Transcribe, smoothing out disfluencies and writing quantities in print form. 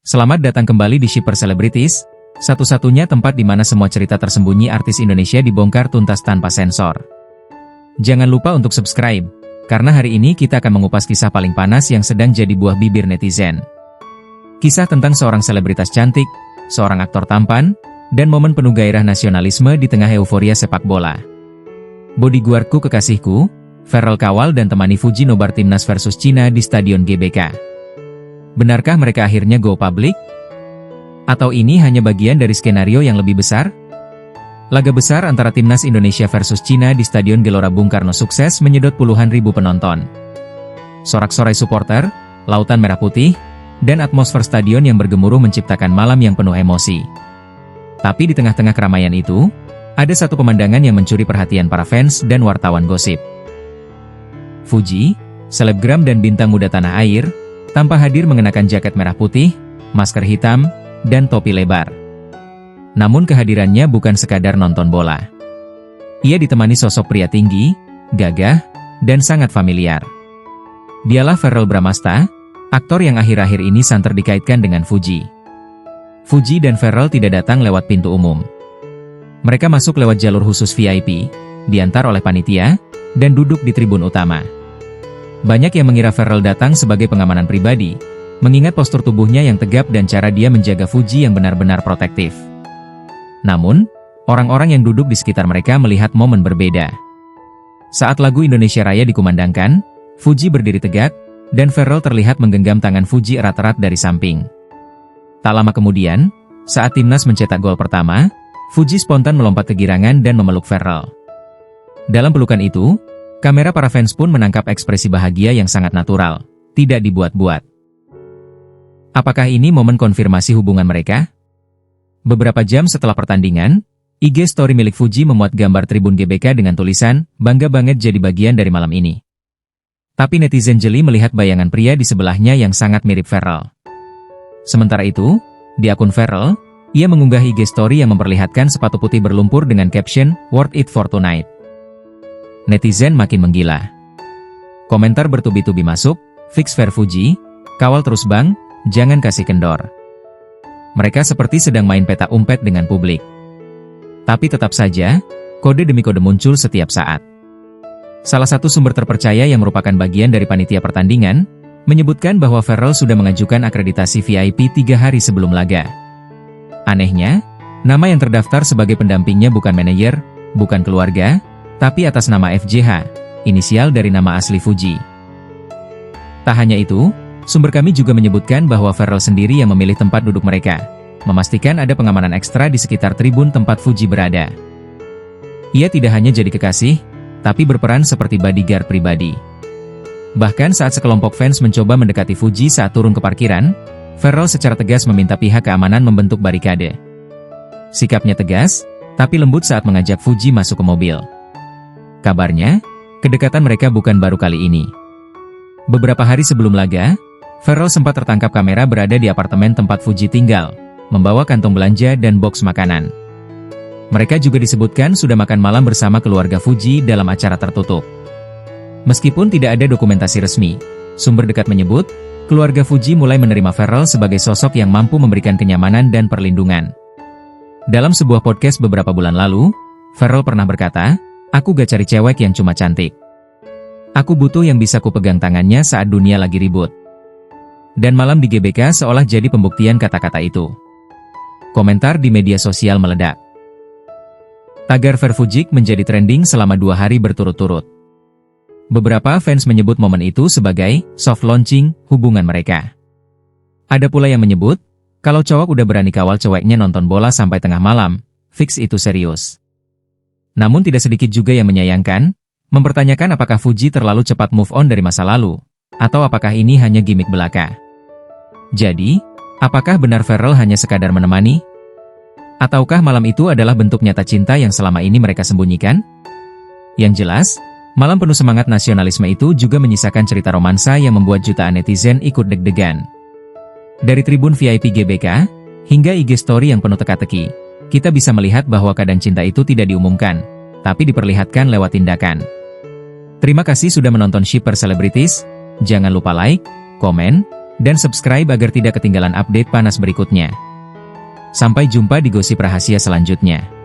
Selamat datang kembali di Shipper Celebrities, satu-satunya tempat di mana semua cerita tersembunyi artis Indonesia dibongkar tuntas tanpa sensor. Jangan lupa untuk subscribe, karena hari ini kita akan mengupas kisah paling panas yang sedang jadi buah bibir netizen. Kisah tentang seorang selebritas cantik, seorang aktor tampan, dan momen penuh gairah nasionalisme di tengah euforia sepak bola. Bodyguardku kekasihku, Ferrell kawal dan temani Fuji nobar timnas versus Cina di Stadion GBK. Benarkah mereka akhirnya go public? Atau ini hanya bagian dari skenario yang lebih besar? Laga besar antara timnas Indonesia versus Cina di Stadion Gelora Bung Karno sukses menyedot puluhan ribu penonton. Sorak-sorai supporter, lautan merah putih, dan atmosfer stadion yang bergemuruh menciptakan malam yang penuh emosi. Tapi di tengah-tengah keramaian itu, ada satu pemandangan yang mencuri perhatian para fans dan wartawan gosip. Fuji, selebgram dan bintang muda tanah air, tanpa hadir mengenakan jaket merah putih, masker hitam, dan topi lebar. Namun kehadirannya bukan sekadar nonton bola. Ia ditemani sosok pria tinggi, gagah, dan sangat familiar. Dialah Verrell Bramasta, aktor yang akhir-akhir ini santer dikaitkan dengan Fuji. Fuji dan Verrell tidak datang lewat pintu umum. Mereka masuk lewat jalur khusus VIP, diantar oleh panitia, dan duduk di tribun utama. Banyak yang mengira Verrell datang sebagai pengamanan pribadi, mengingat postur tubuhnya yang tegap dan cara dia menjaga Fuji yang benar-benar protektif. Namun, orang-orang yang duduk di sekitar mereka melihat momen berbeda. Saat lagu Indonesia Raya dikumandangkan, Fuji berdiri tegak, dan Verrell terlihat menggenggam tangan Fuji erat-erat dari samping. Tak lama kemudian, saat timnas mencetak gol pertama, Fuji spontan melompat kegirangan dan memeluk Verrell. Dalam pelukan itu, kamera para fans pun menangkap ekspresi bahagia yang sangat natural, tidak dibuat-buat. Apakah ini momen konfirmasi hubungan mereka? Beberapa jam setelah pertandingan, IG story milik Fuji memuat gambar tribun GBK dengan tulisan, "Bangga banget jadi bagian dari malam ini." Tapi netizen jeli melihat bayangan pria di sebelahnya yang sangat mirip Verrell. Sementara itu, di akun Verrell, ia mengunggah IG story yang memperlihatkan sepatu putih berlumpur dengan caption, "Worth it for tonight." Netizen makin menggila. Komentar bertubi-tubi masuk, "Fix fair Fuji, kawal terus bang, jangan kasih kendor." Mereka seperti sedang main peta umpet dengan publik. Tapi tetap saja, kode demi kode muncul setiap saat. Salah satu sumber terpercaya yang merupakan bagian dari panitia pertandingan, menyebutkan bahwa Verrell sudah mengajukan akreditasi VIP 3 hari sebelum laga. Anehnya, nama yang terdaftar sebagai pendampingnya bukan manajer, bukan keluarga, tapi atas nama FJH, inisial dari nama asli Fuji. Tak hanya itu, sumber kami juga menyebutkan bahwa Verrell sendiri yang memilih tempat duduk mereka, memastikan ada pengamanan ekstra di sekitar tribun tempat Fuji berada. Ia tidak hanya jadi kekasih, tapi berperan seperti bodyguard pribadi. Bahkan saat sekelompok fans mencoba mendekati Fuji saat turun ke parkiran, Verrell secara tegas meminta pihak keamanan membentuk barikade. Sikapnya tegas, tapi lembut saat mengajak Fuji masuk ke mobil. Kabarnya, kedekatan mereka bukan baru kali ini. Beberapa hari sebelum laga, Verrell sempat tertangkap kamera berada di apartemen tempat Fuji tinggal, membawa kantong belanja dan boks makanan. Mereka juga disebutkan sudah makan malam bersama keluarga Fuji dalam acara tertutup. Meskipun tidak ada dokumentasi resmi, sumber dekat menyebut, keluarga Fuji mulai menerima Verrell sebagai sosok yang mampu memberikan kenyamanan dan perlindungan. Dalam sebuah podcast beberapa bulan lalu, Verrell pernah berkata, "Aku gak cari cewek yang cuma cantik. Aku butuh yang bisa kupegang tangannya saat dunia lagi ribut." Dan malam di GBK seolah jadi pembuktian kata-kata itu. Komentar di media sosial meledak. Tagar Verfujik menjadi trending selama 2 hari berturut-turut. Beberapa fans menyebut momen itu sebagai soft launching hubungan mereka. Ada pula yang menyebut, kalau cowok udah berani kawal ceweknya nonton bola sampai tengah malam, fix itu serius. Namun tidak sedikit juga yang menyayangkan, mempertanyakan apakah Fuji terlalu cepat move on dari masa lalu, atau apakah ini hanya gimmick belaka. Jadi, apakah benar Verrell hanya sekadar menemani? Ataukah malam itu adalah bentuk nyata cinta yang selama ini mereka sembunyikan? Yang jelas, malam penuh semangat nasionalisme itu juga menyisakan cerita romansa yang membuat jutaan netizen ikut deg-degan. Dari tribun VIP GBK, hingga IG story yang penuh teka-teki, kita bisa melihat bahwa kadang cinta itu tidak diumumkan, tapi diperlihatkan lewat tindakan. Terima kasih sudah menonton Shipper Celebrities, jangan lupa like, komen, Dan subscribe agar tidak ketinggalan update panas berikutnya. Sampai jumpa di gosip rahasia selanjutnya.